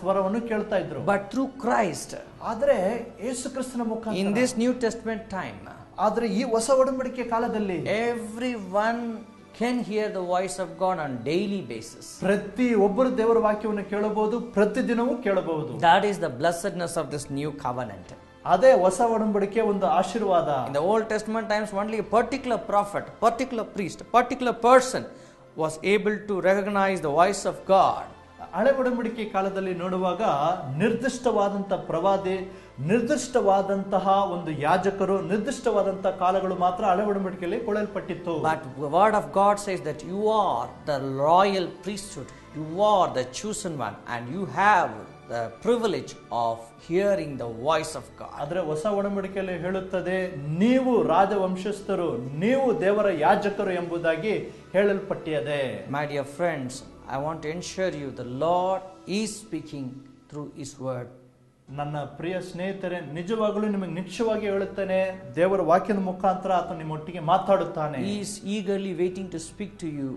[SPEAKER 2] ಸ್ವರವನ್ನು ಕೇಳ್ತಾ ಇದ್ರು.
[SPEAKER 1] But through Christ,
[SPEAKER 2] ಆದ್ರೆ ಯೇಸು ಕ್ರಿಸ್ತನ ಮುಖಾಂತರ,
[SPEAKER 1] in this New Testament time,
[SPEAKER 2] ಆದ್ರೆ ಈ ಹೊಸ ಒಡಂಬಡಿಕೆ ಕಾಲದಲ್ಲಿ
[SPEAKER 1] everyone can hear the voice of God on daily basis.
[SPEAKER 2] ಪ್ರತಿ ಒಬ್ಬರು ದೇವರ ವಾಕ್ಯವನ್ನು ಕೇಳಬಹುದು, ಪ್ರತಿದಿನವೂ ಕೇಳಬಹುದು.
[SPEAKER 1] That is the blessedness of this new covenant.
[SPEAKER 2] ಅದೇ ಹೊಸ ಒಡಂಬಡಿಕೆ ಒಂದು ಆಶೀರ್ವಾದ.
[SPEAKER 1] In the Old Testament times, only a particular prophet, particular priest, particular person was able to recognize the voice of God.
[SPEAKER 2] ಹಳೆ ಒಡಂಬಡಿಕೆ ಕಾಲದಲ್ಲಿ ನೋಡುವಾಗ ನಿರ್ದಿಷ್ಟವಾದಂತಹ ಪ್ರವಾದಿ, ನಿರ್ದಿಷ್ಟವಾದಂತಹ ಒಂದು ಯಾಜಕರು, ನಿರ್ದಿಷ್ಟವಾದಂತಹ ಕಾಲಗಳು ಮಾತ್ರ ಹಳೆ ಒಡಂಬಡಿಕೆಯಲ್ಲಿ ಕೊಡಲ್ಪಟ್ಟಿತ್ತು.
[SPEAKER 1] But the word of God says that you are the royal priesthood, you are the chosen one, and you have the privilege of hearing the voice of God.
[SPEAKER 2] ಆದರೆ ಹೊಸ ಒಡಂಬಡಿಕೆಯಲ್ಲಿ ಹೇಳುತ್ತದೆ, ನೀವು ರಾಜವಂಶಸ್ಥರು, ನೀವು ದೇವರ ಯಾಜಕರು ಎಂಬುದಾಗಿ ಹೇಳಲ್ಪಟ್ಟಿದೆ.
[SPEAKER 1] My dear friends, I want to ensure you the Lord is speaking through His word.
[SPEAKER 2] ನನ್ನ ಪ್ರಿಯ ಸ್ನೇಹಿತರೆ, ನಿಜವಾಗಲೂ ನಿಮಗೆ ನಿಶ್ಚಯವಾಗಿ ಹೇಳುತ್ತೇನೆ, ದೇವರ ವಾಕ್ಯದ ಮುಖಾಂತರ ಆತನು ನಿಮ್ಮೊಟ್ಟಿಗೆ ಮಾತಾಡುತ್ತಾನೆ.
[SPEAKER 1] He is eagerly waiting to speak to you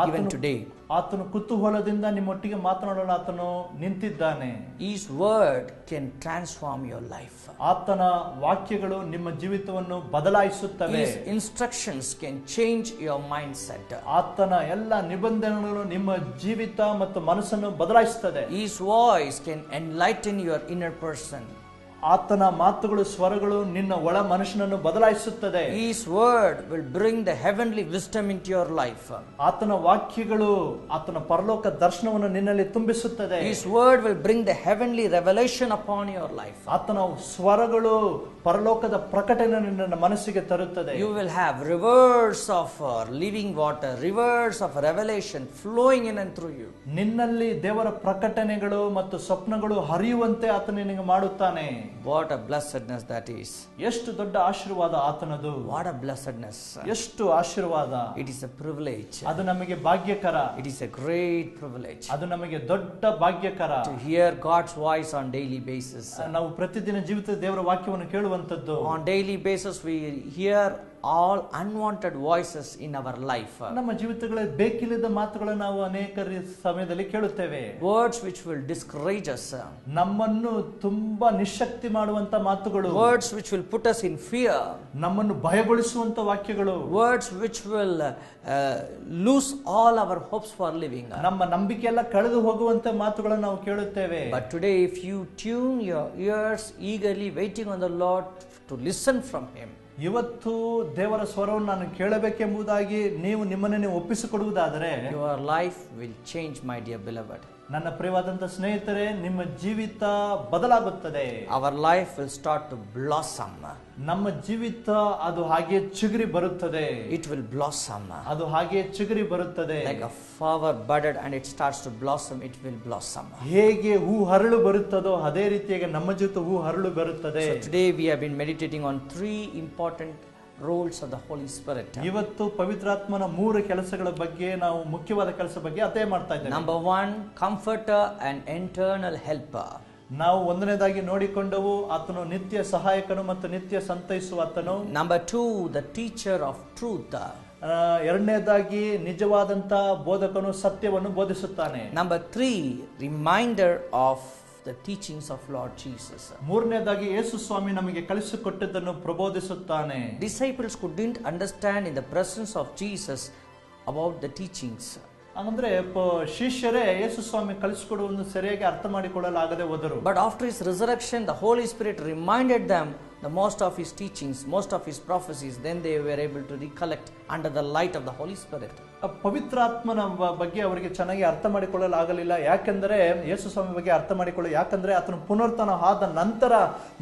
[SPEAKER 1] even today.
[SPEAKER 2] ಆತನು ಕುತೂಹಲದಿಂದ ನಿಮ್ಮೊಟ್ಟಿಗೆ ಮಾತನಾಡಲು ಆತನು ನಿಂತಿದ್ದಾನೆ.
[SPEAKER 1] His word can transform your life.
[SPEAKER 2] ಆತನ ವಾಕ್ಯಗಳು ನಿಮ್ಮ ಜೀವಿತವನ್ನು ಬದಲಾಯಿಸುತ್ತವೆ.
[SPEAKER 1] His instructions can change your mindset.
[SPEAKER 2] ಆತನ ಎಲ್ಲ ನಿಬಂಧನೆಗಳು ನಿಮ್ಮ ಜೀವಿತ ಮತ್ತು ಮನಸ್ಸನ್ನು ಬದಲಾಯಿಸುತ್ತದೆ.
[SPEAKER 1] His voice can enlighten your inner person.
[SPEAKER 2] ಆತನ ಮಾತುಗಳು, ಸ್ವರಗಳು ನಿನ್ನ ಒಳ ಮನುಷ್ಯನನ್ನು ಬದಲಾಯಿಸುತ್ತದೆ.
[SPEAKER 1] His word will bring the heavenly wisdom into your life.
[SPEAKER 2] ಆತನ ವಾಕ್ಯಗಳು ಆತನ ಪರಲೋಕ ದರ್ಶನವನ್ನು ನಿನ್ನಲ್ಲಿ ತುಂಬಿಸುತ್ತದೆ.
[SPEAKER 1] His word will bring the heavenly revelation upon your life.
[SPEAKER 2] ಆತನ ಸ್ವರಗಳು ಪರಲೋಕದ ಪ್ರಕಟಣೆಯನ್ನು ನಿನ್ನ ಮನಸ್ಸಿಗೆ ತರುತ್ತದೆ.
[SPEAKER 1] You will have rivers of living water, rivers of revelation flowing in and through you.
[SPEAKER 2] ನಿನ್ನಲ್ಲಿ ದೇವರ ಪ್ರಕಟಣೆಗಳು ಮತ್ತು ಸ್ವಪ್ನಗಳು ಹರಿಯುವಂತೆ ಆತನು ನಿನಗೆ ಮಾಡುತ್ತಾನೆ.
[SPEAKER 1] What a blessedness that is.
[SPEAKER 2] ಎಷ್ಟು ದೊಡ್ಡ ಆಶೀರ್ವಾದ ಆತನದು.
[SPEAKER 1] What a blessedness.
[SPEAKER 2] ಎಷ್ಟು ಆಶೀರ್ವಾದ.
[SPEAKER 1] It is a privilege.
[SPEAKER 2] ಅದು ನಮಗೆ ಭಾಗ್ಯಕರ.
[SPEAKER 1] It is a great privilege.
[SPEAKER 2] ಅದು ನಮಗೆ ದೊಡ್ಡ ಭಾಗ್ಯಕರ.
[SPEAKER 1] To hear God's voice on daily basis.
[SPEAKER 2] ನಾವು ಪ್ರತಿದಿನ ಜೀವಿತದ ದೇವರ ವಾಕ್ಯವನ್ನು ಕೇಳುವಂತದ್ದು.
[SPEAKER 1] On daily basis we hear all unwanted voices in our life.
[SPEAKER 2] ನಮ್ಮ ಜೀವಿತಗಳಲ್ಲಿ ಬೇಕಿಲ್ಲದ ಮಾತುಗಳನ್ನು ನಾವು ಅನೇಕ ಸಮಯದಲ್ಲಿ ಕೇಳುತ್ತೇವೆ.
[SPEAKER 1] Words which will discourage us.
[SPEAKER 2] ನಮ್ಮನ್ನು ತುಂಬಾ ನಿಶ್ಶಕ್ತಿ ಮಾಡುವಂತ ಮಾತುಗಳು.
[SPEAKER 1] Words which will put us in fear.
[SPEAKER 2] ನಮ್ಮನ್ನು ಭಯಗೊಳಿಸುವಂತ ವಾಕ್ಯಗಳು.
[SPEAKER 1] Words which will lose all our hopes for living.
[SPEAKER 2] ನಮ್ಮ ನಂಬಿಕೆ ಎಲ್ಲ ಕಳೆದು ಹೋಗುವಂತ ಮಾತುಗಳನ್ನು ನಾವು ಕೇಳುತ್ತೇವೆ.
[SPEAKER 1] But today if you tune your ears eagerly waiting on the Lord to listen from Him,
[SPEAKER 2] ಇವತ್ತು ದೇವರ ಸ್ವರವನ್ನು ನಾನು ಕೇಳಬೇಕೆಂಬುದಾಗಿ ನೀವು ನಿಮ್ಮನ್ನು ನೀವು ಒಪ್ಪಿಸಿಕೊಡುವುದಾದರೆ,
[SPEAKER 1] your life will change, my dear beloved.
[SPEAKER 2] ನನ್ನ ಪ್ರಿಯವಾದಂತ ಸ್ನೇಹಿತರೆ, ನಿಮ್ಮ ಜೀವಿತ ಬದಲಾಗುತ್ತದೆ.
[SPEAKER 1] Our life will start to blossom.
[SPEAKER 2] ನಮ್ಮ ಜೀವಿತ ಅದು ಹಾಗೆ ಚಿಗುರಿ ಬರುತ್ತದೆ.
[SPEAKER 1] It will blossom.
[SPEAKER 2] ಅದು ಹಾಗೆ ಚಿಗುರಿ ಬರುತ್ತದೆ.
[SPEAKER 1] Like a flower budded and it starts to blossom, it will blossom.
[SPEAKER 2] ಹೇಗೆ ಹೂ ಹರಳು ಬರುತ್ತದೋ ಅದೇ ರೀತಿಯಾಗಿ ನಮ್ಮ ಜೀವಿತ ಹೂ ಹರಳು ಬರುತ್ತದೆ.
[SPEAKER 1] So today we have been meditating on 3 important roles of the Holy Spirit.
[SPEAKER 2] ಇವತ್ತು ಪವಿತ್ರಾತ್ಮನ 3 ಕೆಲಸಗಳ ಬಗ್ಗೆ ನಾವು ಮುಖ್ಯವಾದ ಕೆಲಸ ಬಗ್ಗೆ ಅಧ್ಯಯನ ಮಾಡ್ತಾ ಇದ್ದೇವೆ.
[SPEAKER 1] Number 1, comforter and eternal helper.
[SPEAKER 2] ನಾವು ಒಂದನೇದಾಗಿ ನೋಡಿಕೊಂಡವು, ಆತನು ನಿತ್ಯ ಸಹಾಯಕನು ಮತ್ತು ನಿತ್ಯ ಸಂತೈಸುವ ಆತನು.
[SPEAKER 1] Number 2, the teacher of truth.
[SPEAKER 2] ಎರಡನೇದಾಗಿ ನಿಜವಾದಂತ ಬೋಧಕನು ಸತ್ಯವನ್ನು ಬೋಧಿಸುತ್ತಾನೆ.
[SPEAKER 1] Number 3, reminder of the teachings of Lord Jesus.
[SPEAKER 2] ಮೂರನೇದಾಗಿ ಯೇಸು ಸ್ವಾಮಿ ನಮಗೆ ಕಲಿಸಿಕೊಟ್ಟದ್ದನ್ನು ಪ್ರಬೋಧಿಸುತ್ತಾನೆ.
[SPEAKER 1] Disciples couldn't understand in the presence of Jesus about the teachings.
[SPEAKER 2] ಅಂದ್ರೆ ಶಿಷ್ಯರೇ ಯೇಸು ಸ್ವಾಮಿ ಕಲಿಸಿಕೊಡುವುದನ್ನು ಸರಿಯಾಗಿ ಅರ್ಥ ಮಾಡಿಕೊಳ್ಳಲಾಗದೆ ಹೋದರು.
[SPEAKER 1] But after his resurrection, the Holy Spirit reminded them the most of his teachings, most of his prophecies. Then they were able to recollect under the light of the Holy Spirit.
[SPEAKER 2] ಪವಿತ್ರಾತ್ಮನ ಬಗ್ಗೆ ಅವರಿಗೆ ಚೆನ್ನಾಗಿ ಅರ್ಥ ಮಾಡಿಕೊಳ್ಳಲಾಗಲಿಲ್ಲ. ಯಾಕೆಂದರೆ ಯೇಸು ಸ್ವಾಮಿ ಬಗ್ಗೆ ಅರ್ಥ ಮಾಡಿಕೊಳ್ಳ, ಯಾಕಂದ್ರೆ ಆತನು ಪುನರುತ್ಥಾನ ಆದ ನಂತರ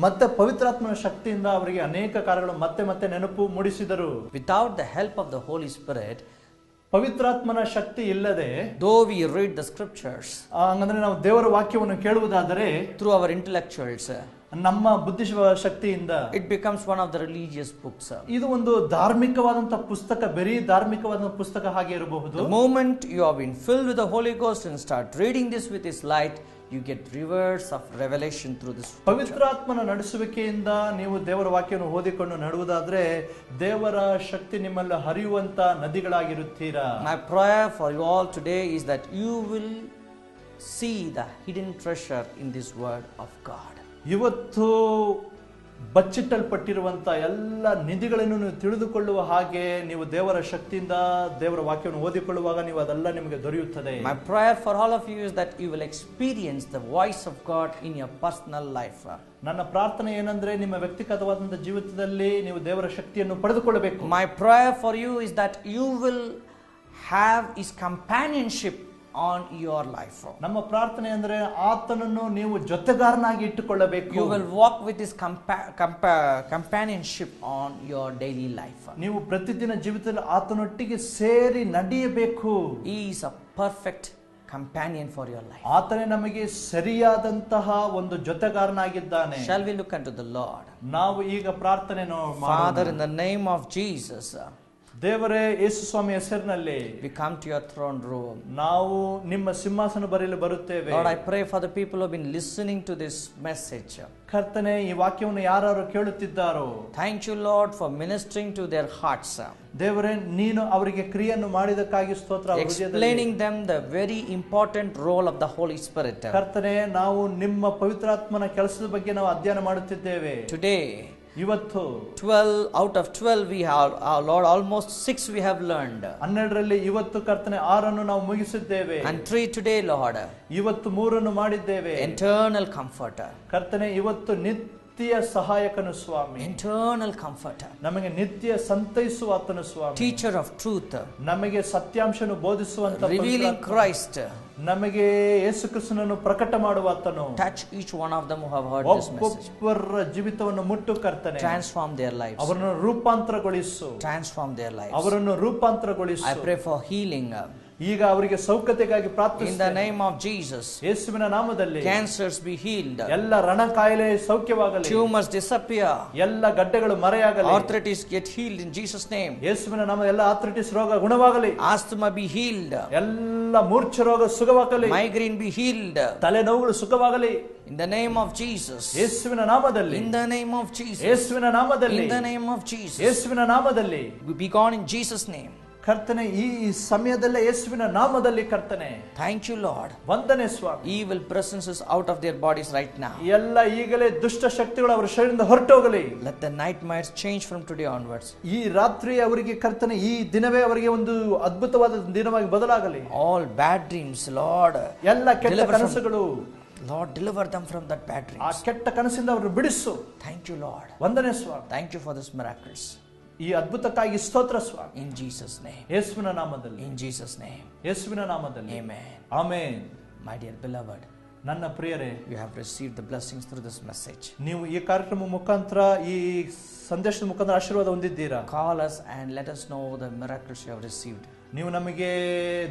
[SPEAKER 2] ಮತ್ತೆ ಪವಿತ್ರಾತ್ಮನ ಶಕ್ತಿಯಿಂದ ಅವರಿಗೆ ಅನೇಕ ಕಾರ್ಯಗಳು ಮತ್ತೆ ಮತ್ತೆ ನೆನಪು ಮೂಡಿಸಿದರು.
[SPEAKER 1] Without the help of the Holy Spirit,
[SPEAKER 2] ಪವಿತ್ರಾತ್ಮನ ಶಕ್ತಿ ಇಲ್ಲದೆ,
[SPEAKER 1] though we read the scriptures,
[SPEAKER 2] ಹಂಗಂದ್ರೆ ನಾವು ದೇವರ ವಾಕ್ಯವನ್ನು ಕೇಳುವುದಾದರೆ
[SPEAKER 1] through our intellectuals,
[SPEAKER 2] ನಮ್ಮ ಬುದ್ಧಿ ಶಕ್ತಿಯಿಂದ
[SPEAKER 1] it becomes one of the religious books.
[SPEAKER 2] ಇದು ಒಂದು ಧಾರ್ಮಿಕವಾದಂತಹ ಪುಸ್ತಕ, ಬರೀ ಧಾರ್ಮಿಕವಾದ ಪುಸ್ತಕ ಹಾಗೆ ಇರಬಹುದು.
[SPEAKER 1] The moment you have been filled with the Holy Ghost and start reading this with His light, you get rivers of revelation through this.
[SPEAKER 2] ಪವಿತ್ರಾತ್ಮನ ನಡೆಸುವಿಕೆಯಿಂದ ನೀವು ದೇವರ ವಾಕ್ಯವನ್ನು ಓದಿಕೊಂಡು ನಡೆಯುವುದಾದ್ರೆ ದೇವರ ಶಕ್ತಿ ನಿಮ್ಮಲ್ಲಿ ಹರಿಯುವಂತ ನದಿಗಳಾಗಿರುತ್ತೀರಾ.
[SPEAKER 1] My prayer for you all today is that you will see the hidden treasure in this word of God.
[SPEAKER 2] ಇವತ್ತು ಬಚ್ಚಿಟ್ಟಲ್ಪಟ್ಟಿರುವಂತ ಎಲ್ಲ ನಿಧಿಗಳನ್ನು ನೀವು ತಿಳಿದುಕೊಳ್ಳುವ ಹಾಗೆ ನೀವು ದೇವರ ಶಕ್ತಿಯಿಂದ ದೇವರ ವಾಕ್ಯವನ್ನು ಓದಿಕೊಳ್ಳುವಾಗ ನೀವು ಅದೆಲ್ಲ ನಿಮಗೆ ದೊರೆಯುತ್ತದೆ.
[SPEAKER 1] My prayer for all of you is that you will experience the voice of God in your personal life.
[SPEAKER 2] ನನ್ನ ಪ್ರಾರ್ಥನೆ ಏನಂದ್ರೆ ನಿಮ್ಮ ವ್ಯಕ್ತಿಗತವಾದಂತಹ ಜೀವಿತದಲ್ಲಿ ನೀವು ದೇವರ ಶಕ್ತಿಯನ್ನು ಪಡೆದುಕೊಳ್ಳಬೇಕು.
[SPEAKER 1] My prayer for you is that you will have His companionship on your life.
[SPEAKER 2] ನಮ್ಮ ಪ್ರಾರ್ಥನೆ ಅಂದ್ರೆ ಆತನನ್ನು ನೀವು ಜೊತೆಗಾರನಾಗಿ ಇಟ್ಟುಕೊಳ್ಳಬೇಕು.
[SPEAKER 1] You will walk with His companionship on your daily life.
[SPEAKER 2] ನೀವು ಪ್ರತಿದಿನ ಜೀವಿತದಲ್ಲಿ ಆತನೊಟ್ಟಿಗೆ ಸೇರಿ ನಡೆಯಬೇಕು.
[SPEAKER 1] He is a perfect companion for your life.
[SPEAKER 2] ಆತನೇ ನಮಗೆ ಸರಿಯಾದಂತಹ ಒಂದು ಜೊತೆಗಾರನಾಗಿದ್ದಾನೆ.
[SPEAKER 1] Shall we look unto the Lord?
[SPEAKER 2] ನಾವು ಈಗ ಪ್ರಾರ್ಥನೆ ಮಾಡೋಣ.
[SPEAKER 1] Father, in the name of Jesus,
[SPEAKER 2] ದೇವರೇ ಯೇಸು ಸ್ವಾಮಿ ಹೆಸರಿನಲ್ಲಿ
[SPEAKER 1] we come to your throne room.
[SPEAKER 2] ನಾವು ನಿಮ್ಮ ಸಿಂಹಾಸನ ಬರಿಲು ಬರುತ್ತೇವೆ.
[SPEAKER 1] Lord, I pray for the people who have been listening to this message.
[SPEAKER 2] ಕರ್ತನೆ, ಈ ವಾಕ್ಯವನ್ನು ಯಾರು ಕೇಳುತ್ತಿದ್ದಾರೋ
[SPEAKER 1] Thank you, Lord, for ministering to their hearts.
[SPEAKER 2] ದೇವರೇ, ನೀನು ಅವರಿಗೆ ಕ್ರಿಯೆಯನ್ನು ಮಾಡಿದಕ್ಕಾಗಿ ಸ್ತೋತ್ರ.
[SPEAKER 1] Explaining them the very important role of the Holy Spirit.
[SPEAKER 2] ಕರ್ತನೆ, ನಾವು ನಿಮ್ಮ ಪವಿತ್ರಾತ್ಮನ ಕೆಲಸದ ಬಗ್ಗೆ ನಾವು ಅಧ್ಯಯನ ಮಾಡುತ್ತಿದ್ದೇವೆ.
[SPEAKER 1] Today,
[SPEAKER 2] ಇವತ್ತು
[SPEAKER 1] 12 out of 12 we have, Lord, almost 6 we have learned.
[SPEAKER 2] 12ರಲ್ಲಿ ಇವತ್ತು ಕರ್ತನೆ 6 ನಾವು ಮುಗಿಸಿದ್ದೇವೆ.
[SPEAKER 1] And 3 today, Lord.
[SPEAKER 2] ಇವತ್ತು 3 ಮಾಡಿದ್ದೇವೆ.
[SPEAKER 1] Eternal comforter.
[SPEAKER 2] ಕರ್ತನೆ, ಇವತ್ತು ನಿತ್ಯ ಸಹಾಯಕನು ಸ್ವಾಮಿ.
[SPEAKER 1] Eternal comforter.
[SPEAKER 2] ನಮಗೆ ನಿತ್ಯ ಸಂತೈಸುವ ಆತನು ಸ್ವಾಮಿ.
[SPEAKER 1] Teacher of truth.
[SPEAKER 2] ನಮಗೆ ಸತ್ಯಾಂಶವನ್ನು ಬೋಧಿಸುವಂತ
[SPEAKER 1] Revealing Christ.
[SPEAKER 2] ನಮಗೆ ಯೇಸು ಕ್ರಿಸ್ತನನ್ನು ಪ್ರಕಟ ಮಾಡುವ ಆತನು.
[SPEAKER 1] Touch each one of them who have heard this message.
[SPEAKER 2] ಒಬ್ಬೊಬ್ಬರ ಜೀವಿತವನ್ನು ಮುಟ್ಟು ಕರ್ತನೆ.
[SPEAKER 1] Transform their lives.
[SPEAKER 2] ಅವರನ್ನು ರೂಪಾಂತರಗೊಳಿಸು.
[SPEAKER 1] Transform their lives.
[SPEAKER 2] ಅವರನ್ನು ರೂಪಾಂತರಗೊಳಿಸು.
[SPEAKER 1] I pray for healing.
[SPEAKER 2] ಈಗ ಅವರಿಗೆ ಸೌಖ್ಯತೆಗಾಗಿ ಪ್ರಾರ್ಥಿಸುತ್ತೇನೆ.
[SPEAKER 1] In the name of Jesus.
[SPEAKER 2] ಯೇಸುವಿನ ನಾಮದಲ್ಲಿ
[SPEAKER 1] Cancers be healed.
[SPEAKER 2] ಎಲ್ಲ ರಣಕಾಯಿಲೆ ಸೌಖ್ಯವಾಗಲಿ.
[SPEAKER 1] Tumors disappear.
[SPEAKER 2] ಎಲ್ಲ ಗಡ್ಡೆಗಳು ಮರೆಯಾಗಲಿ.
[SPEAKER 1] Arthritis get healed in Jesus name.
[SPEAKER 2] ಯೇಸುವಿನ ನಾಮದಲ್ಲಿ ಎಲ್ಲ ಆರ್ಥ್ರೈಟಿಸ್ ರೋಗ ಗುಣವಾಗಲಿ.
[SPEAKER 1] Asthma be healed.
[SPEAKER 2] ಎಲ್ಲ ಮೂರ್ಛೆ ರೋಗ ಸುಖವಾಗಲಿ.
[SPEAKER 1] Migraine be healed.
[SPEAKER 2] ತಲೆನೋವುಗಳು ಸುಖವಾಗಲಿ.
[SPEAKER 1] In the name of Jesus.
[SPEAKER 2] ಯೇಸುವಿನ ನಾಮದಲ್ಲಿ.
[SPEAKER 1] In the name of Jesus.
[SPEAKER 2] ಯೇಸುವಿನ ನಾಮದಲ್ಲಿ.
[SPEAKER 1] In the name of Jesus.
[SPEAKER 2] ಯೇಸುವಿನ ನಾಮದಲ್ಲಿ.
[SPEAKER 1] Be gone in Jesus name.
[SPEAKER 2] ಕರ್ತನೆ, ಈ ಸಮಯದಲ್ಲೇ ಯೇಸುವಿನ ನಾಮದಲ್ಲಿ ಕರ್ತನೆ.
[SPEAKER 1] Thank you, Lord.
[SPEAKER 2] ವಂದನೆ ಸ್ವಾಮಿ.
[SPEAKER 1] Evil presences out of their bodies right now.
[SPEAKER 2] ಎಲ್ಲ ಈಗಲೇ ದುಷ್ಟ ಶಕ್ತಿಗಳು ಅವರ ಶರೀರದಿಂದ ಹೊರಟೋಗಲಿ.
[SPEAKER 1] Let the nightmares change from today onwards.
[SPEAKER 2] ಈ ರಾತ್ರಿ ಅವರಿಗೆ ಕರ್ತನೆ, ಈ ದಿನವೇ ಅವರಿಗೆ ಒಂದು ಅದ್ಭುತವಾದ ದಿನವಾಗಿ ಬದಲಾಗಲಿ.
[SPEAKER 1] All bad dreams, Lord.
[SPEAKER 2] ಎಲ್ಲ ಕೆಟ್ಟ ಕನಸುಗಳು,
[SPEAKER 1] Lord, deliver them from that bad dreams.
[SPEAKER 2] ಆ ಕೆಟ್ಟ ಕನಸಿಂದ ಅವರನ್ನು ಬಿಡಿಸು.
[SPEAKER 1] Thank you, Lord.
[SPEAKER 2] ವಂದನೆ ಸ್ವಾಮಿ.
[SPEAKER 1] Thank you for this miracles.
[SPEAKER 2] ಈ ಅದ್ಭುತಕ್ಕಾಗಿ ಸ್ತೋತ್ರ ಸ್ವಾಮಿ.
[SPEAKER 1] In Jesus name.
[SPEAKER 2] ಯೇಸುವಿನ ನಾಮದಲ್ಲಿ.
[SPEAKER 1] In Jesus name.
[SPEAKER 2] ಯೇಸುವಿನ ನಾಮದಲ್ಲಿ.
[SPEAKER 1] Amen.
[SPEAKER 2] Amen.
[SPEAKER 1] My dear beloved,
[SPEAKER 2] ನನ್ನ ಪ್ರಿಯರೇ,
[SPEAKER 1] you have received the blessings through this message.
[SPEAKER 2] ನೀವು ಈ ಕಾರ್ಯಕ್ರಮ ಮುಖಾಂತರ, ಈ ಸಂದೇಶದ ಮುಖಾಂತರ ಆಶೀರ್ವಾದ ಹೊಂದಿದ್ದೀರಾ.
[SPEAKER 1] Call us and let us know the miracles you have received.
[SPEAKER 2] ನೀವು ನಮಗೆ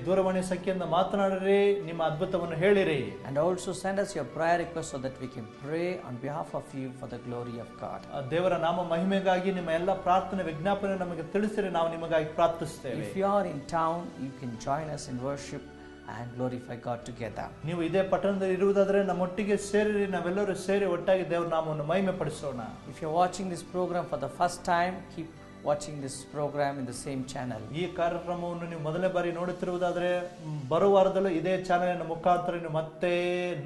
[SPEAKER 2] ದೂರವಾಣಿ ಸಂಖ್ಯೆಯಿಂದ ಮಾತನಾಡಿರಿ, ನಿಮ್ಮ ಅದ್ಭುತವನ್ನು ಹೇಳಿರಿ.
[SPEAKER 1] And also send us your prayer request so that we can pray on behalf of you for the glory of God.
[SPEAKER 2] ದೇವರ ನಾಮ ಮಹಿಮೆಗಾಗಿ ನಿಮ್ಮ ಎಲ್ಲ ಪ್ರಾರ್ಥನೆ ವಿಜ್ಞಾಪನೆ ನಮಗೆ ತಿಳಿಸಿರಿ, ನಾವು ನಿಮಗಾಗಿ ಪ್ರಾರ್ಥಿಸುತ್ತೇವೆ.
[SPEAKER 1] If you are in town, you can join us in worship and glorify God together.
[SPEAKER 2] ನೀವು ಇದೇ ಪಟ್ಟಣದಲ್ಲಿ ಇರುವುದಾದರೆ ನಮ್ಮೊಟ್ಟಿಗೆ ಸೇರಿರಿ, ನಾವೆಲ್ಲರೂ ಸೇರಿ ಒಟ್ಟಾಗಿ ದೇವರ ನಾಮವನ್ನು ಮಹಿಮೆ ಪಡಿಸೋಣ.
[SPEAKER 1] If you are watching this program for the first time, keep watching this program in the same channel.
[SPEAKER 2] ಈ ಕಾರ್ಯಕ್ರಮವನ್ನು ನೀವು ಮೊದಲನೇ ಬಾರಿ ನೋಡುತ್ತಿರುವುದಾದರೆ ಬರುವ ವಾರದಲ್ಲೂ ಇದೇ ಚಾನೆಲ್ ಮುಖಾಂತರ ನೀವು ಮತ್ತೆ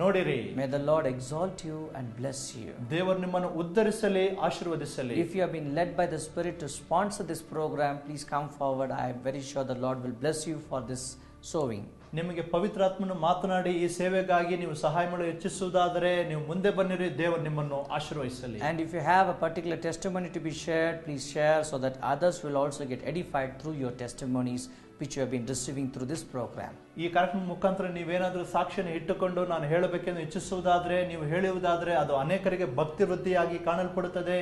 [SPEAKER 2] ನೋಡಿರಿ.
[SPEAKER 1] May the Lord exalt you and bless you.
[SPEAKER 2] ದೇವರು ನಿಮ್ಮನ್ನು ಉದ್ಧರಿಸಲಿ, ಆಶೀರ್ವದಿಸಲಿ.
[SPEAKER 1] If you have been led by the Spirit to sponsor this program, please come forward. I am very sure the Lord will bless you for this sowing.
[SPEAKER 2] ನಿಮಗೆ ಪವಿತ್ರಾತ್ಮನು ಮಾತನಾಡಿ ಈ ಸೇವೆಗಾಗಿ ನೀವು ಸಹಾಯ ಮಾಡಲು ಹೆಚ್ಚಿಸುವುದಾದರೆ ನೀವು ಮುಂದೆ ಬನ್ನಿರಿ, ದೇವರು ನಿಮ್ಮನ್ನು ಆಶೀರ್ವದಿಸಲಿ.
[SPEAKER 1] And if you have a particular testimony to be shared, please share so that others will also get edified through your testimonies which you have been receiving through this program.
[SPEAKER 2] ಈ ಕಾರ್ಯಕ್ರಮ ಮುಖಾಂತರ ನೀವೇನಾದರೂ ಸಾಕ್ಷಿಯನ್ನು ಇಟ್ಟುಕೊಂಡು ನಾನು ಹೇಳಬೇಕೆಂದು ಇಚ್ಛಿಸುವುದಾದರೆ, ನೀವು ಹೇಳುವುದಾದರೆ ಅದು ಅನೇಕರಿಗೆ ಭಕ್ತಿ ವೃದ್ಧಿಯಾಗಿ ಕಾಣಲ್ಪಡುತ್ತದೆ.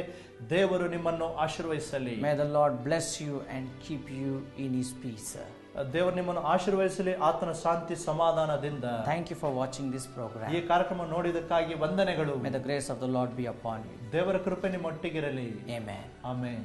[SPEAKER 2] ದೇವರು ನಿಮ್ಮನ್ನು ಆಶೀರ್ವದಿಸಲಿ.
[SPEAKER 1] May the Lord bless you and keep you in His peace.
[SPEAKER 2] ದೇವರು ನಿಮ್ಮನ್ನು ಆಶೀರ್ವದಿಸಲಿ ಆತನ ಶಾಂತಿ ಸಮಾಧಾನದಿಂದ.
[SPEAKER 1] Thank you for watching this program.
[SPEAKER 2] ಈ ಕಾರ್ಯಕ್ರಮ ನೋಡಿದಕ್ಕಾಗಿ ವಂದನೆಗಳು.
[SPEAKER 1] May the grace of the Lord be upon you.
[SPEAKER 2] ದೇವರ ಕೃಪೆ ನಿಮ್ಮೊಟ್ಟಿಗಿರಲಿ.
[SPEAKER 1] Amen.
[SPEAKER 2] ಆಮೆನ್.